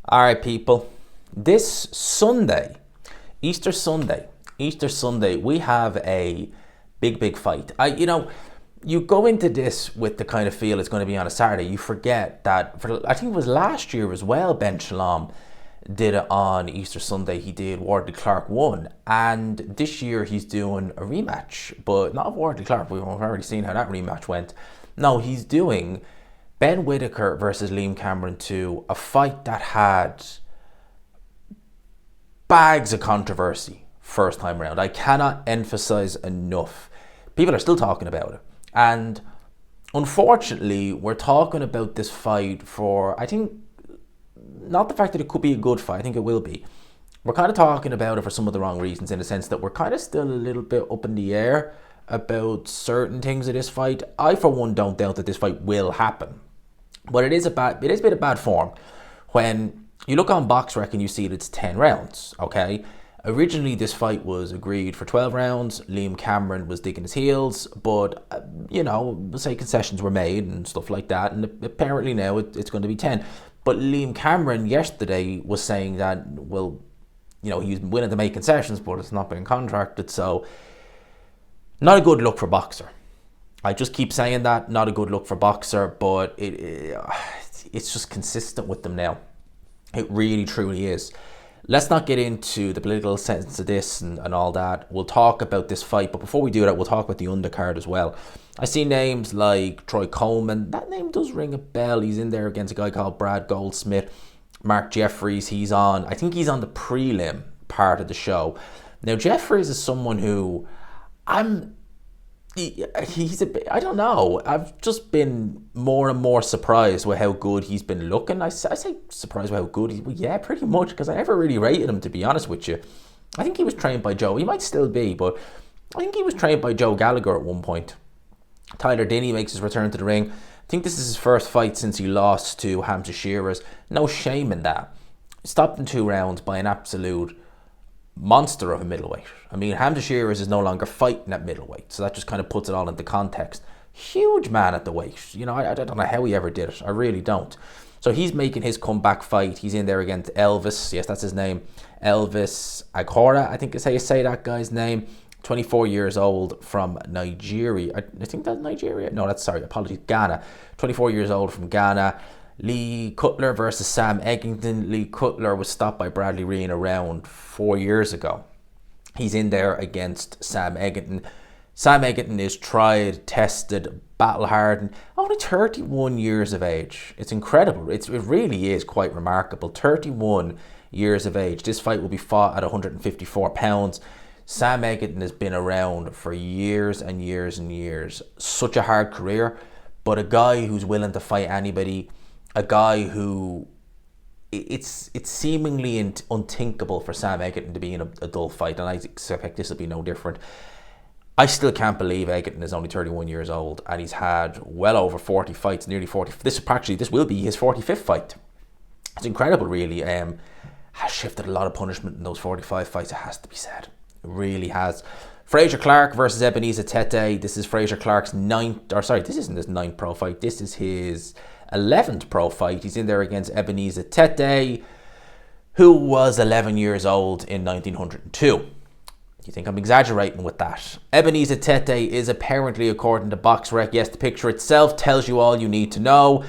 All right, people. This Sunday, Easter Sunday, Easter Sunday, we have a big fight. You go into this with the kind of feel it's going to be on a Saturday. You forget that I think it was last year as well. Ben Shalom did it on Easter Sunday. He did Wardley Clark 1, and this year he's doing a rematch, but not of Wardley Clark. We've already seen how that rematch went. No, he's doing Ben Whittaker versus Liam Cameron 2, a fight that had bags of controversy first time round. I cannot emphasize enough. People are still talking about it. And unfortunately, we're talking about this fight for, I think, not the fact that it could be a good fight, I think it will be. We're kind of talking about it for some of the wrong reasons, in the sense that we're kind of still a little bit up in the air about certain things of this fight. I, for one, don't doubt that this fight will happen. But it is a bit of bad form when you look on BoxRec and you see that it's 10 rounds, okay? Originally, this fight was agreed for 12 rounds. Liam Cameron was digging his heels, but, say concessions were made and stuff like that, and apparently now it's going to be 10. But Liam Cameron yesterday was saying that, he's willing to make concessions, but it's not been contracted, so not a good look for Boxer. I just keep saying that, not a good look for Boxer, but it's just consistent with them now. It really, truly is. Let's not get into the political sense of this and all that. We'll talk about this fight, but before we do that, we'll talk about the undercard as well. I see names like Troy Coleman. That name does ring a bell. He's in there against a guy called Brad Goldsmith. Mark Jeffries, I think he's on the prelim part of the show. Now, Jeffries is someone who he's a bit, I don't know. I've just been more and more surprised with how good he's been looking. I say surprised with how good yeah, pretty much, because I never really rated him, to be honest with you. I think he was trained by Joe. He might still be, but I think he was trained by Joe Gallagher at one point. Tyler Dinney makes his return to the ring. I think this is his first fight since he lost to Hamza Shearers. No shame in that. Stopped in 2 rounds by an absolute monster of a middleweight. I mean, Hamza Shearers is no longer fighting at middleweight, so that just kind of puts it all into context. Huge man at the weight. I don't know how he ever did it. I really don't. So he's making his comeback fight. He's in there against Elvis. Yes, that's his name. Elvis Agora, I think is how you say that guy's name. 24 years old from Nigeria. I think that's Nigeria. No, apologies, Ghana. 24 years old from Ghana. Lee Cutler versus Sam Eggington. Lee Cutler was stopped by Bradley Reen around 4 years ago. He's in there against Sam Eggington. Sam Eggington is tried, tested, battle-hardened, only 31 years of age. It's incredible. It really is quite remarkable. 31 years of age. This fight will be fought at 154 pounds. Sam Eggington has been around for years and years and years. Such a hard career, but a guy who's willing to fight anybody. A guy who, it's seemingly unthinkable for Sam Eggington to be in a dull fight, and I expect this will be no different. I still can't believe Eggington is only 31 years old, and he's had well over 40 fights, nearly 40. This will be his 45th fight. It's incredible, really. Has shifted a lot of punishment in those 45 fights, it has to be said. It really has. Fraser Clark versus Ebenezer Tete. This is Fraser Clark's this isn't his 9th pro fight. This is his 11th pro fight. He's in there against Ebenezer Tete, who was 11 years old in 1902. You think I'm exaggerating with that? Ebenezer Tete is apparently, according to BoxRec, yes, the picture itself tells you all you need to know,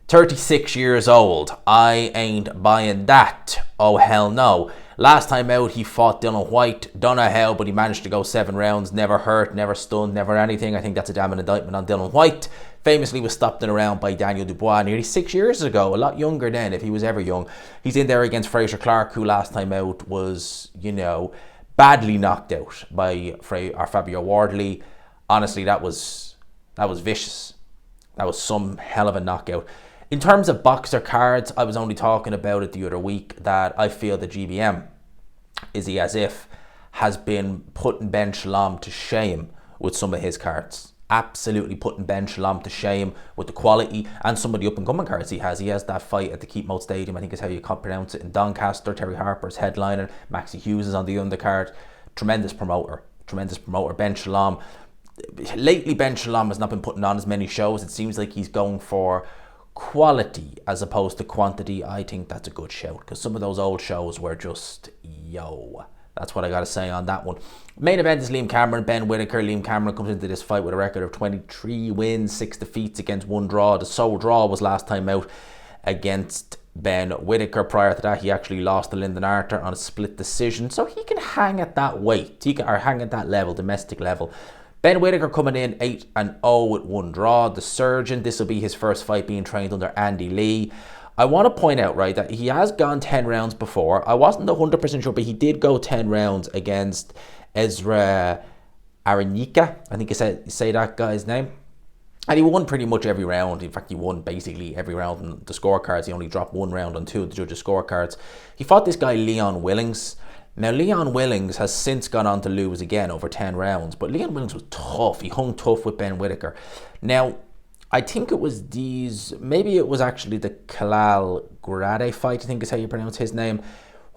36 years old. I ain't buying that. Oh, hell no. Last time out, he fought Dylan White. Don't know how, but he managed to go 7 rounds. Never hurt, never stunned, never anything. I think that's a damning indictment on Dylan White. Famously was stopped in a round by Daniel Dubois nearly 6 years ago. A lot younger then, if he was ever young. He's in there against Fraser Clark, who last time out was, badly knocked out by Fabio Wardley. Honestly, that was vicious. That was some hell of a knockout. In terms of Boxer cards, I was only talking about it the other week that I feel the GBM, Izzy Asif, has been putting Ben Shalom to shame with some of his cards. Absolutely putting Ben Shalom to shame with the quality and some of the up-and-coming cards he has. He has that fight at the Keep Moat Stadium, I think is how you pronounce it, in Doncaster. Terry Harper's headliner. Maxie Hughes is on the undercard. Tremendous promoter. Ben Shalom. Lately, Ben Shalom has not been putting on as many shows. It seems like he's going for quality as opposed to quantity, I think that's a good shout, because some of those old shows were just, yo. That's what I got to say on that one. Main event is Liam Cameron, Ben Whittaker. Liam Cameron comes into this fight with a record of 23 wins, 6 defeats against 1 draw. The sole draw was last time out against Ben Whittaker. Prior to that, he actually lost to Lyndon Arthur on a split decision. So he can hang at that weight, or hang at that level, domestic level. Ben Whittaker coming in 8-0 with 1 draw. The Surgeon, this will be his first fight being trained under Andy Lee. I want to point out, right, that he has gone 10 rounds before. I wasn't 100% sure, but he did go 10 rounds against Ezra Aranika. I think you say that guy's name. And he won pretty much every round. In fact, he won basically every round on the scorecards. He only dropped 1 round on 2 of the judges' scorecards. He fought this guy, Leon Willings. Now, Leon Willings has since gone on to lose again over 10 rounds. But Leon Willings was tough. He hung tough with Ben Whittaker. Now, I think it was maybe it was actually the Kalal Grade fight, I think is how you pronounce his name,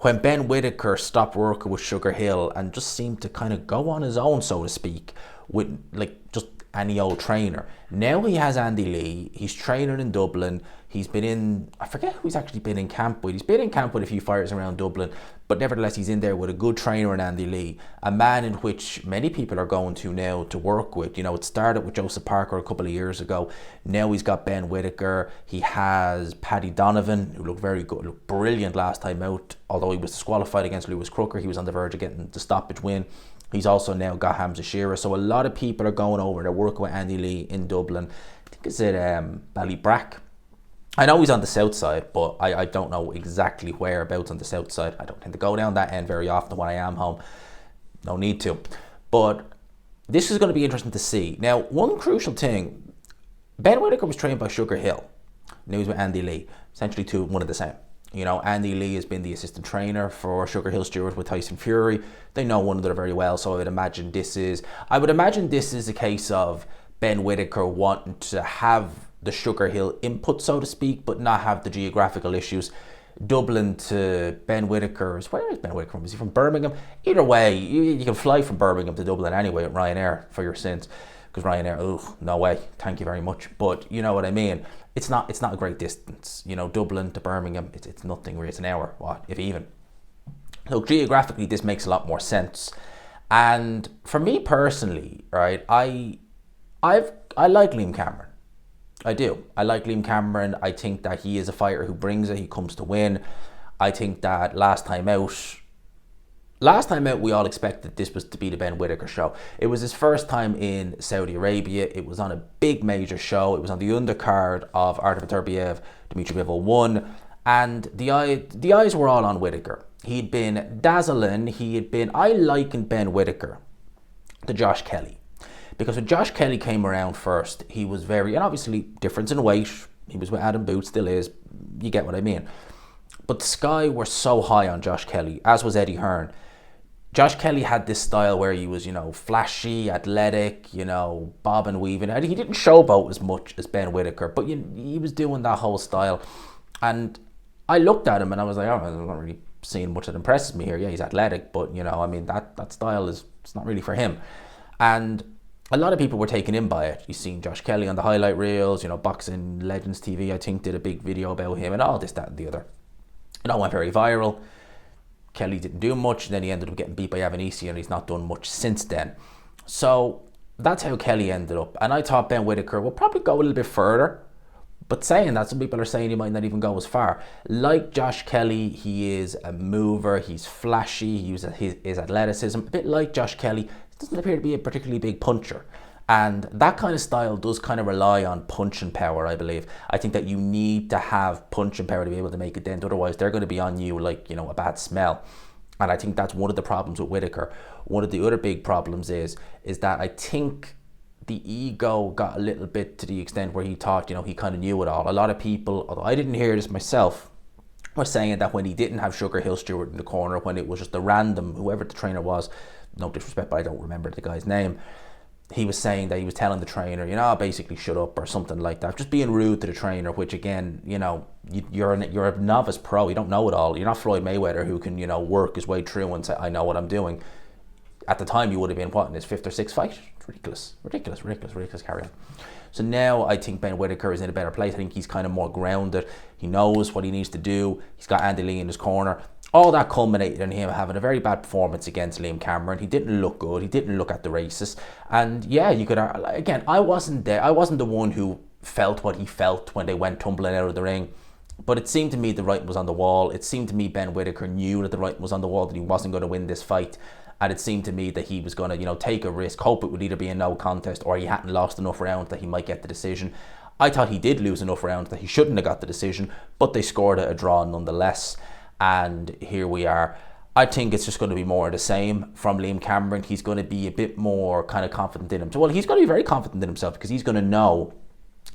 when Ben Whittaker stopped working with Sugar Hill and just seemed to kind of go on his own, so to speak, with like just any old trainer. Now he has Andy Lee. He's training in Dublin. He's been in, I forget who he's actually been in camp with. He's been in camp with a few fighters around Dublin, but nevertheless he's in there with a good trainer in Andy Lee, a man in which many people are going to now to work with. You know, it started with Joseph Parker a couple of years ago. Now he's got Ben Whittaker. He has Paddy Donovan, who looked very good, looked brilliant last time out. Although he was disqualified against Lewis Crooker, he was on the verge of getting the stoppage win. He's also now got Hamza Shearer. So a lot of people are going over and they're working with Andy Lee in Dublin. I think it's at Ballybrack. I know he's on the south side, but I don't know exactly whereabouts on the south side. I don't tend to go down that end very often when I am home. No need to. But this is going to be interesting to see. Now, one crucial thing, Ben Whittaker was trained by Sugar Hill. Now he's with Andy Lee. Essentially one and the same. You know, Andy Lee has been the assistant trainer for Sugar Hill Stewart with Tyson Fury. They know one another very well, so I would imagine this is a case of Ben Whittaker wanting to have the Sugar Hill input, so to speak, but not have the geographical issues. Dublin to Ben Whittaker's, where is Ben Whittaker from? Is he from Birmingham? Either way, you can fly from Birmingham to Dublin anyway with Ryanair for your sins. Because Ryanair, no way, thank you very much. But you know what I mean. It's not a great distance. You know, Dublin to Birmingham, it's nothing really. It's an hour, what, if even. So geographically, this makes a lot more sense. And for me personally, right, I like Liam Cameron. I do. I like Liam Cameron. I think that he is a fighter who brings it. He comes to win. I think that last time out, we all expected this was to be the Ben Whittaker show. It was his first time in Saudi Arabia. It was on a big major show. It was on the undercard of Artem Turbiev, Dmitry Bivol 1. And the eyes were all on Whittaker. He'd been dazzling. I likened Ben Whittaker to Josh Kelly. Because when Josh Kelly came around first, he was and obviously difference in weight. He was with Adam Boots, still is. You get what I mean. But the sky were so high on Josh Kelly, as was Eddie Hearn. Josh Kelly had this style where he was, flashy, athletic, bob and weaving. He didn't showboat as much as Ben Whittaker, but he was doing that whole style. And I looked at him and I was like, oh, I'm not really seeing much that impresses me here. Yeah, he's athletic, but, that style it's not really for him. And a lot of people were taken in by it. You've seen Josh Kelly on the highlight reels, Boxing Legends TV, I think, did a big video about him and all this, that, and the other. It all went very viral. Kelly didn't do much, and then he ended up getting beat by Avanesi, and he's not done much since then. So that's how Kelly ended up. And I thought Ben Whittaker will probably go a little bit further. But saying that, some people are saying he might not even go as far. Like Josh Kelly, he is a mover, he's flashy, he uses his athleticism. A bit like Josh Kelly, he doesn't appear to be a particularly big puncher. And that kind of style does kind of rely on punching power, I believe. I think that you need to have punching power to be able to make a dent. Otherwise, they're going to be on you like, a bad smell. And I think that's one of the problems with Whittaker. One of the other big problems is that I think the ego got a little bit to the extent where he thought, he kind of knew it all. A lot of people, although I didn't hear this myself, were saying that when he didn't have Sugar Hill Stewart in the corner, when it was just a random, whoever the trainer was, no disrespect, but I don't remember the guy's name, he was saying that he was telling the trainer, basically shut up or something like that. Just being rude to the trainer, which again, you're a novice pro. You don't know it all. You're not Floyd Mayweather who can, work his way through and say, I know what I'm doing. At the time, he would have been, what, in his 5th or 6th fight? Ridiculous carry on. So now I think Ben Whittaker is in a better place. I think he's kind of more grounded. He knows what he needs to do. He's got Andy Lee in his corner. All that culminated in him having a very bad performance against Liam Cameron. He didn't look good. He didn't look at the races. And yeah, you could, again, I wasn't there. I wasn't the one who felt what he felt when they went tumbling out of the ring. But it seemed to me the writing was on the wall. It seemed to me Ben Whittaker knew that the writing was on the wall, that he wasn't going to win this fight. And it seemed to me that he was going to, you know, take a risk, hope it would either be a no contest or he hadn't lost enough rounds that he might get the decision. I thought he did lose enough rounds that he shouldn't have got the decision, but they scored a draw nonetheless. And here we are. I think it's just going to be more of the same from Liam Cameron. He's going to be a bit more kind of confident in himself. Well, he's going to be very confident in himself because he's going to know,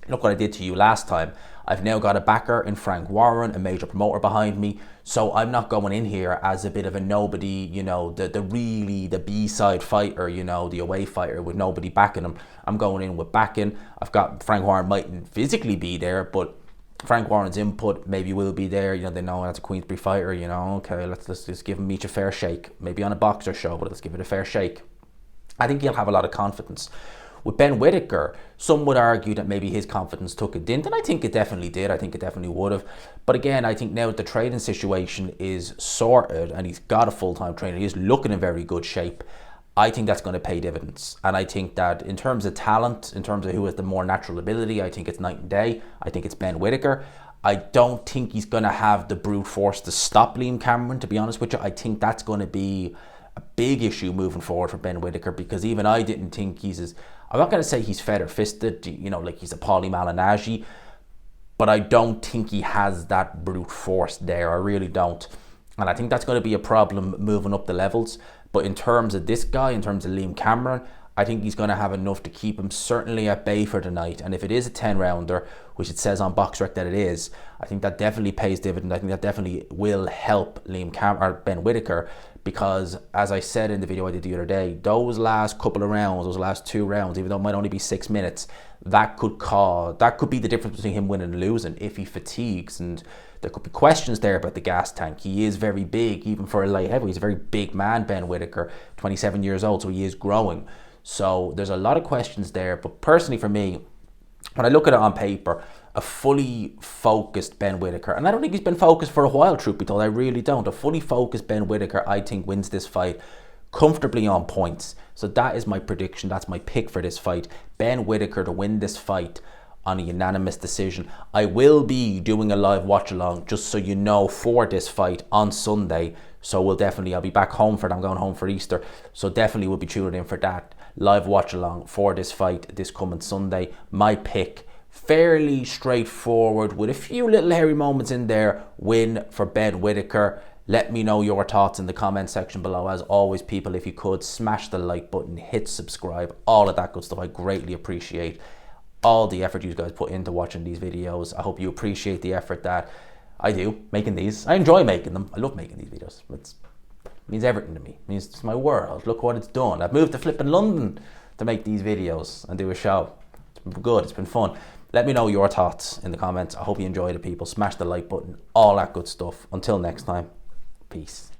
look what I did to you last time. I've now got a backer in Frank Warren, a major promoter behind me. So I'm not going in here as a bit of a nobody, you know, the B-side fighter, you know, the away fighter with nobody backing him. I'm going in with backing. I've got Frank Warren mightn't physically be there, but Frank Warren's input maybe will be there. You know, they know that's a Queensberry fighter, you know, okay, let's just give him each a fair shake. Maybe on a boxer show, but let's give it a fair shake. I think he'll have a lot of confidence. With Ben Whittaker, some would argue that maybe his confidence took a dent, and I think it definitely did. I think it definitely would have. But again, I think now the training situation is sorted and he's got a full-time trainer, he's looking in very good shape. I think that's going to pay dividends. And I think that in terms of talent, in terms of who has the more natural ability, I think it's night and day. I think it's Ben Whittaker. I don't think he's going to have the brute force to stop Liam Cameron, to be honest with you. I think that's going to be a big issue moving forward for Ben Whittaker, because even I didn't think he's as, I'm not going to say he's feather-fisted, you know, like he's a Paulie Malignaggi, but I don't think he has that brute force there. I really don't. And I think that's going to be a problem moving up the levels. But in terms of this guy, in terms of Liam Cameron, I think he's going to have enough to keep him certainly at bay for tonight. And if it is a 10-rounder, which it says on BoxRec that it is, I think that definitely pays dividend. I think that definitely will help Ben Whittaker, because as I said in the video I did the other day, those last couple of rounds, those last 2 rounds, even though it might only be 6 minutes, that could be the difference between him winning and losing if he fatigues. And there could be questions there about the gas tank. He is very big, even for a light heavyweight. He's a very big man, Ben Whittaker, 27 years old, so he is growing. So there's a lot of questions there. But personally for me, when I look at it on paper, a fully focused Ben Whittaker, and I don't think he's been focused for a while, truth be told, I really don't. A fully focused Ben Whittaker, I think, wins this fight comfortably on points. So that is my prediction. That's my pick for this fight. Ben Whittaker to win this fight on a unanimous decision. I will be doing a live watch along, just so you know, for this fight on Sunday. So I'll be back home for it. I'm going home for Easter. So definitely we'll be tuning in for that live watch along for this fight this coming Sunday. My pick, fairly straightforward with a few little hairy moments in there, win for Ben Whittaker. Let me know your thoughts in the comment section below. As always, people, if you could, smash the like button, hit subscribe, all of that good stuff. I greatly appreciate all the effort you guys put into watching these videos. I hope you appreciate the effort that I do making these. I enjoy making them. I love making these videos. It means everything to me. It means it's my world. Look what it's done. I've moved to flipping London to make these videos and do a show. It's been good. It's been fun. Let me know your thoughts in the comments. I hope you enjoyed it, people. Smash the like button, all that good stuff. Until next time, peace.